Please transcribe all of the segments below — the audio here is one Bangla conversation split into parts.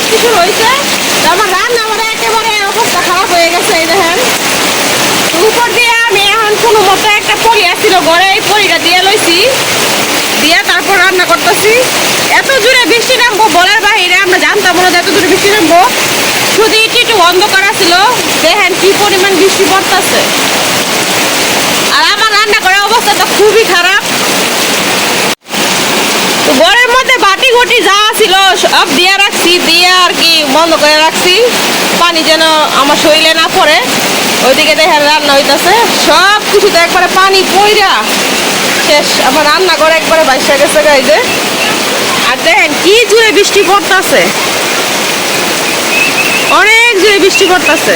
বৃষ্টি শুরু হয়েছে। আমার রান্না আমার একেবারে অবস্থা খারাপ হয়ে গেছে। এই দেখেন উপর দিয়ে আমি এখন কোনো মতো একটা পলি আসছিল ঘরে, এই পলিটা দিয়ে লইছি, দিয়ে তারপর রান্না করতেছি। এত জোরে বৃষ্টি নামবো বলার বাহিরে, আমরা জানতাম না যে এত জোরে বৃষ্টি নামবো। শুধু একটু অন্ধকার ছিল, দেখেন কি পরিমাণ বৃষ্টি পড়তেছে। আর আমার রান্না করার অবস্থা তো খুবই খারাপ। তো ঘরের মধ্যে বাটি ঘটি যা ছিল সব দিয়ে রাখছি, দিয়ে আর কি বন্ধ করে রাখছি, পানি যেন আমার শরীরে না পড়ে। ওইদিকে দেখেন রান্না হইতেছে, সব কিছুতে একবারে পানি পইরা শেষ। আমার রান্না করে একবারে বাইসা গেছে গাইজে। আর দেখেন কি জোরে বৃষ্টি পড়তেছে, অনেক জোরে বৃষ্টি পড়তেছে,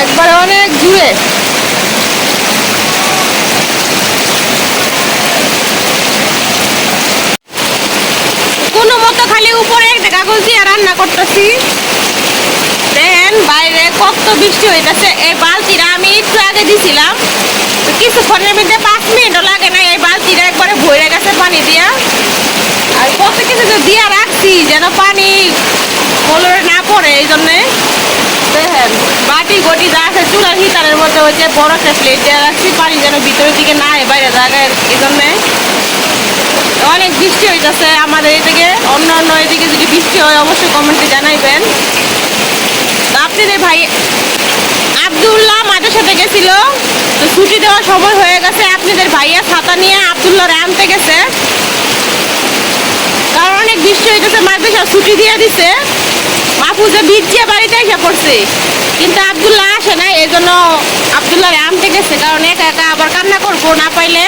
একবারে অনেক জোরে। কোনো মতো খালি উপরে একটা কাগজ দিয়ে রান্না করতেছি। দেখেন বাইরে কত বৃষ্টি হইতেছে। এই বালতিটা আমি একটু আগে দিছিলাম, কিছুক্ষণের মধ্যে 5 মিনিটও লাগে না, এই বালতিটা একবারে ভরে গেছে পানি দিয়া। আর কত কিছু দিয়ে রাখছি যেন পানি কলরে না পড়ে, এই জন্যে। দেখেন বাটি গটি যা আছে চুলার হিটারের মধ্যে হচ্ছে বড় একটা প্লেট দিয়ে রাখছি, পানি যেন ভিতরের দিকে না হয় বাইরে জায়গায়, এই জন্যে। অনেক বৃষ্টি হইতেছে আমাদের এদিকে। অন্য অন্য এদিকে যদি বৃষ্টি হয় অবশ্যই কমেন্টে জানাইবেন। আপনাদের ভাই আব্দুল্লাহ আমাদের সাথে গেছিল, তো ছুটি দেওয়ার সময় হয়ে গেছে। আপনাদের ভাইয়া ছাতা নিয়ে আব্দুল্লাহরে আনতে গেছে, কারণ অনেক বৃষ্টি হইতেছে, মাদ্রাসা ছুটি দিয়ে দিছে। মাহফুজে ভিজিয়ে বাড়িতে এসে পড়ছে, কিন্তু আব্দুল্লাহ আসে না, এই জন্য আব্দুল্লাহরে আনতে গেছে, কারণ একা একা আবার কান্না করবো না পাইলে।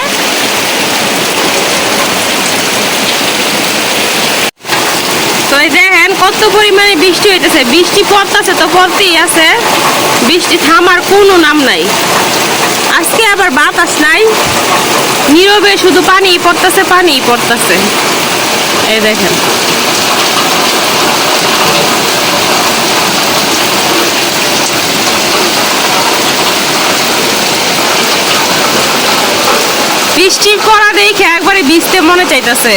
তো এই দেখেন কত পরিমাণে বৃষ্টি হইতেছে, বৃষ্টি পড়তেছে তো পড়তেই আছে, বৃষ্টি থামার কোনো নাম নাই। আজকে আবার বাতাস নাই, নীরবে শুধু পানিই পড়তেছে, পানিই পড়তেছে। এই দেখেন বৃষ্টির পড়া দেখে একবারে ভিজতে মনে চাইতেছে,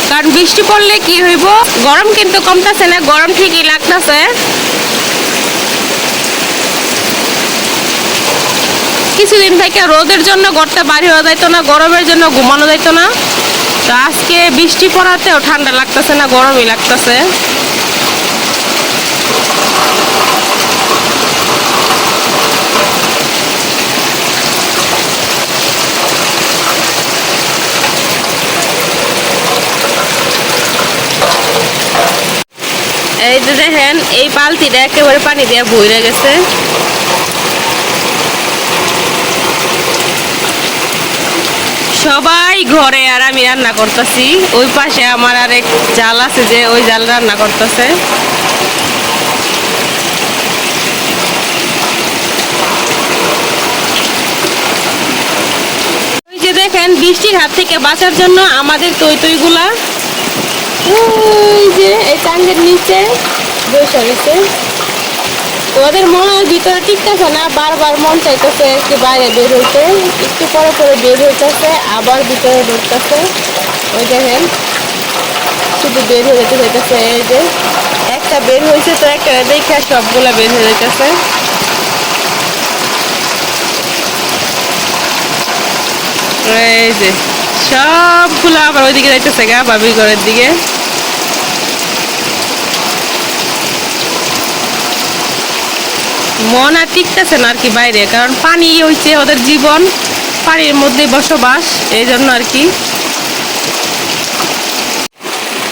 কারণ বৃষ্টি পড়লে কি হইব, গরম কিন্তু কমতেছে না, গরম ঠিকই লাগতেছে। কিছুদিন থেকে রোদের জন্য ঘরটা বাড়ি হওয়া যাইতো না, গরমের জন্য ঘুমানো যাইতো না। তো আজকে বৃষ্টি পড়াতেও ঠান্ডা লাগতেছে না, গরমই লাগতেছে। এই যে দেখেন এই বালতিটা একেবারে পানি দিয়ে ভরে গেছে। সবাই ঘরে আর আমি রান্না করতেছি। ওই পাশে আমার আরেক জাল আছে, যে ওই জাল রান্না করতেছে। ওই যে দেখেন বৃষ্টির হাত থেকে বাঁচার জন্য আমাদের তৈতইগুলা ওই যে এই টাঙ্গের নিচে বসে রয়েছে। ওদের মনে হয় ভিতরে টিকতেছে না, বারবার মন চাইতেছে কি বাইরে বের হইতে, একটু পরে পরে বের হইতেছে, আবার ভিতরে ঢুকতেছে। ওই দেখেন শুধু বের হয়ে যেতে হইতেছে। এই যে একটা বের হয়েছে, তো একটা দেখে সবগুলা বের হয়ে যেতেছে। এই যে সবগুলা আবার ওইদিকে যাইতেছে গা, বাবির ঘরের দিকে। মন আর টিকতেছে না আর কি বাইরে, কারণ পানি হইছে ওদের জীবন, পানির মধ্যে বসবাস, এই জন্য আর কি।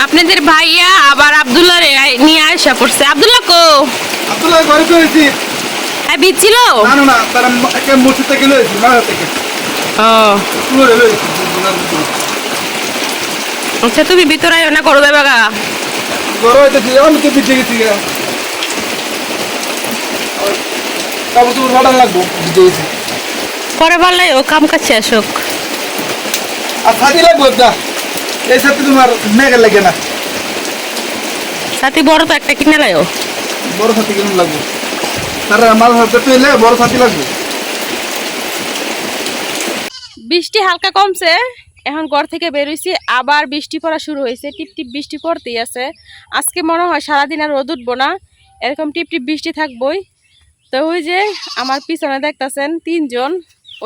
আপনাদের ভাইয়া আবার আব্দুল্লাহ নিয়ে আসা পড়ছে। আব্দুল্লাহ কো? আব্দুল্লাহ ঘরে কইছি। হ্যাঁ ভিজছিল? না না না, তারা একটা মসজিদ থেকে লইছি, মারা থেকে। ও পুরো লইছি। আচ্ছা তুমি ভিতরে আইও না, করো দেবা গা। ঘরে হইতেছি, আমি তো ভিজে গেছি। কাপড় চোপড় ফাটান লাগবো, ভিজে গেছি। পরে পারলাই ও কাম কাছে আসুক। আর ছাতি লাগবো একটা, এই ছাতি তোমার মেঘের লাগে না। ছাতি বড় তো একটা কিনে লাইও। বড় ছাতি কিরম লাগবো? তারা মাছ ধরতে পেলে বড় ছাতি লাগবে। বৃষ্টি হালকা কমছে, এখন ঘর থেকে বের হইছি, আবার বৃষ্টি পড়া শুরু হয়েছে, টিপ টিপ বৃষ্টি পড়তেই আছে। আজকে মনে হয় সারাদিন আর রোদ উঠবো না, এরকম টিপ টিপ বৃষ্টি থাকবই। তো ওই যে আমার পিছনে দেখতেছেন 3 জন,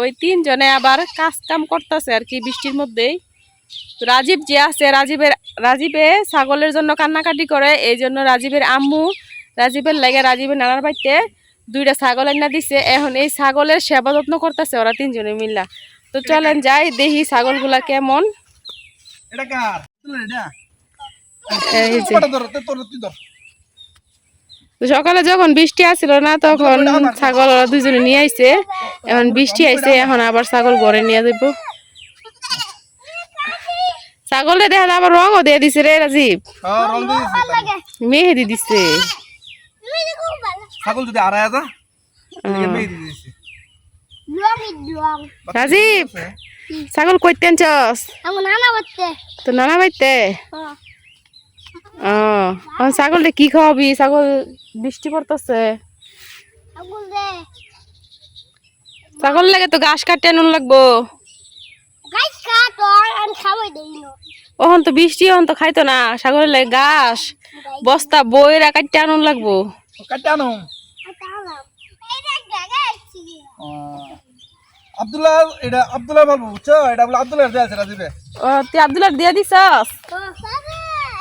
ওই 3 জনে আবার কাজ কাম করতেছে আর কি বৃষ্টির মধ্যেই। রাজীব যে আছে, রাজীবে ছাগলের জন্য কান্নাকাটি করে, এই জন্য রাজীবের আম্মু রাজীবের লাগে রাজীবের নানার বাড়িতে 2টা ছাগল এনে দিছে। এখন এই ছাগলের সেবা যত্ন করতেছে ওরা 3 জনে মিল্লা। তো চলেন যাই দেখি ছাগলগুলা কেমন। এটা কার এটা এই যে কটা ধর তোর তুই ধর তো সকালে যখন বৃষ্টি আসছিল না তখন ছাগল ওরা 2 জনে নিয়ে আইছে, এখন বৃষ্টি আইছে, এখন আবার ছাগল ঘরে নিয়ে যাবো। ছাগলে দেখা যায় আবার রঙও দিয়ে দিছে রে রাজীব, হ্যাঁ রং দিয়েছি মেহেদি দিছে। ছাগল যদি আড়াই হাজার মেয়ে দিয়েছি রাজীব ছাগল কইতে আনছস? তো নানা বাইতে। ও ছাগল কি খাওয়াবি? ছাগল বৃষ্টি পড়তেছে, ছাগল লাগে তো ঘাস কাটতে আনুন লাগবো। ওহন তো বৃষ্টি, ওহন তো খাইতো না, ছাগলের লাগে ঘাস বস্তা বইরা কাটতে আনুন লাগবো। কাটানো আব্দুল্লাহ, এটা আব্দুল্লাহ বলবো বুঝছো, এটা বলে আব্দুল্লাহ দেয়া আছে রাজীবে। ও তুই আব্দুল্লাহ দিয়ে দিছস?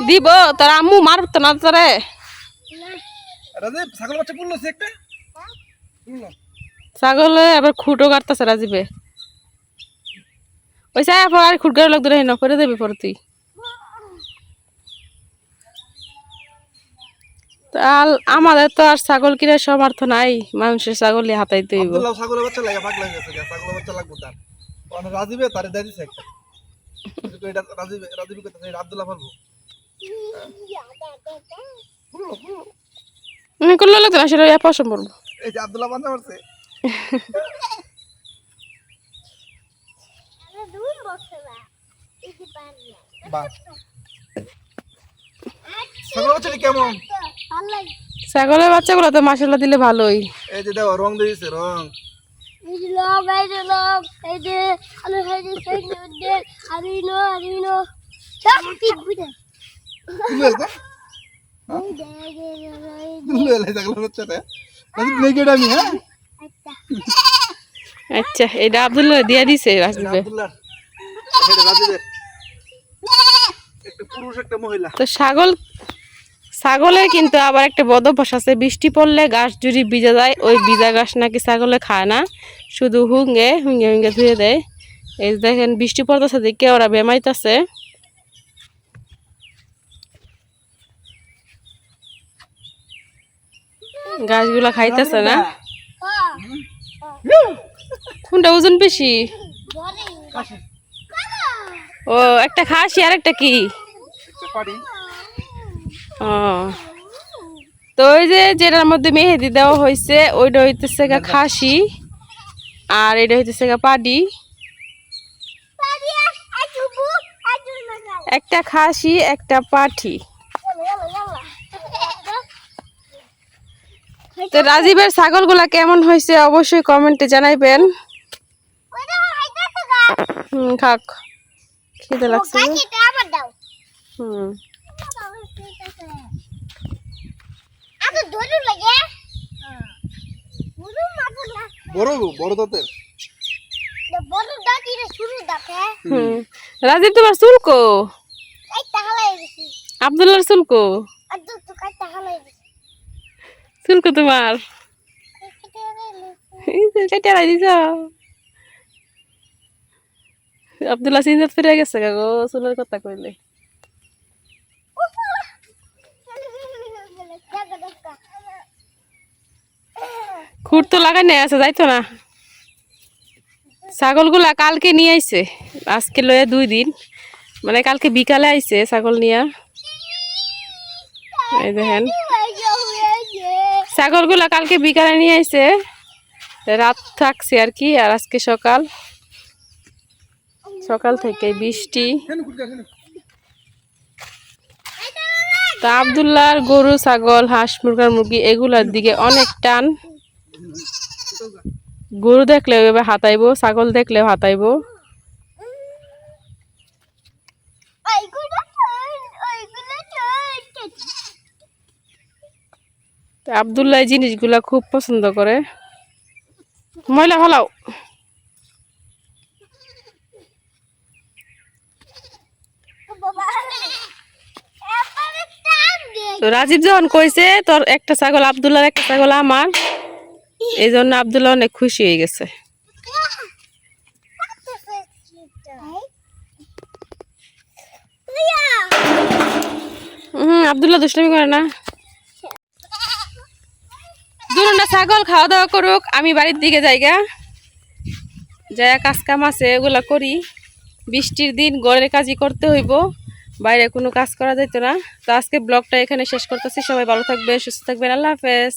দিব, তোর আম্মু মারতো না তোরে? রাজীব ছাগল বাচ্চা পুরলো সে একটা ছাগলে আবার খুঁটো কাটতেছে রাজীবে, ওই চাই আর খুঁট গাড়ি লোক ধরে ন করে দেবি পরে তুই। আমাদের তো আর ছাগল কিনার সামর্থ্য নাই, মানুষের ছাগলই হাতাইতে হইব। আব্দুল্লাহ ছাগলের বাচ্চা লাগে পাগলা হয়ে গেছে, ছাগলের বাচ্চা লাগবে তার রাজীবে তারে দেয়া দিছে একটা। এটা রাজীবে কইতাছে এটা আব্দুল্লাহ বলবো করলে লাগতো না, সেটা পছন্দ করবো। এই যে আব্দুল্লাহ বান্ধা করছে ছাগলের বাচ্চাটি কেমন? ছাগলের বাচ্চাগুলো তো মাসাল্লাহ দিলে ভালোই। এই যে দেখো রং দিয়েছে রং আমি হ্যাঁ আচ্ছা এটা আব্দুল্লাহ দিয়া দিছে রাজীবে। আব্দুল্লাহ একটা পুরুষ একটা মহিলা। তো ছাগলের কিন্তু আবার একটা বদ অভ্যাস আছে, বৃষ্টি পড়লে ঘাস যদি ভিজে যায়, ওই ভিজা ঘাস নাকি ছাগলে খায় না, শুধু হুঙ্গে হুঙ্গে হুঙ্গে ধুয়ে দেয়। এই দেখেন বৃষ্টি পড়তেছে দেখে ওরা বেমাইতেছে। গাছগুলা খাইতেছে না। কোনটা ওজন বেশি? ও একটা খাসি আর একটা কি? ও তো ওই যে যেটার মধ্যে মেহেদি দেওয়া হয়েছে ওইটা হইতেছে গা খাসি, আর এটা হইতেছে গা পাডি। একটা খাসি একটা পাঠি। তো রাজীবের ছাগলগুলা কেমন হয়েছে অবশ্যই কমেন্টে জানাইবেন। খাক, খিদে লাগছে। বড় দাঁতের রাজীব তোমার চুলকো? আব্দুল্লাহর চুলকো? চুলকো তোমার আব্দুল্লাহ চিন্তাত ফিরে গেছে গো চুলের কথা কইলে। খুঁট তো লাগাই নাই আছে, যাইতো না। ছাগলগুলা কালকে নিয়ে আইছে, আজকে লয়ে 2 দিন, মানে কালকে বিকালে আইছে ছাগল নিয়া। এই দেখেন ছাগলগুলা কালকে বিকালে নিয়ে আইছে, রাত থাকছে আর কি। আর আজকে সকাল থেকে বৃষ্টি। তা আব্দুল্লাহর গরু ছাগল হাঁস মুরগি এগুলার দিকে অনেক টান। গরু দেখলেও এবার হাতাইবো, ছাগল দেখলেও হাতাইবো। তো আব্দুল্লাহ এই জিনিসগুলা খুব পছন্দ করে। ময়লা ফালাও। তো রাজীব যখন কইছে তোর একটা ছাগল আব্দুল্লাহর একটা ছাগল আমার, এই জন্য আব্দুল্লাহ অনেক খুশি হয়ে গেছে। আব্দুল্লাহ দুষ্টামি করে না। দুটা ছাগল খাওয়া দাওয়া করুক, আমি বাড়ির দিকে যাইগা, যাই কাজ কাম আছে এগুলা করি। বৃষ্টির দিন ঘরের কাজই করতে হইব, বাইরে কোনো কাজ করা যাইতো না। তো আজকে ব্লগটা এখানে শেষ করতেছি। সবাই ভালো থাকবে, সুস্থ থাকবেন। আল্লাহ হাফেজ।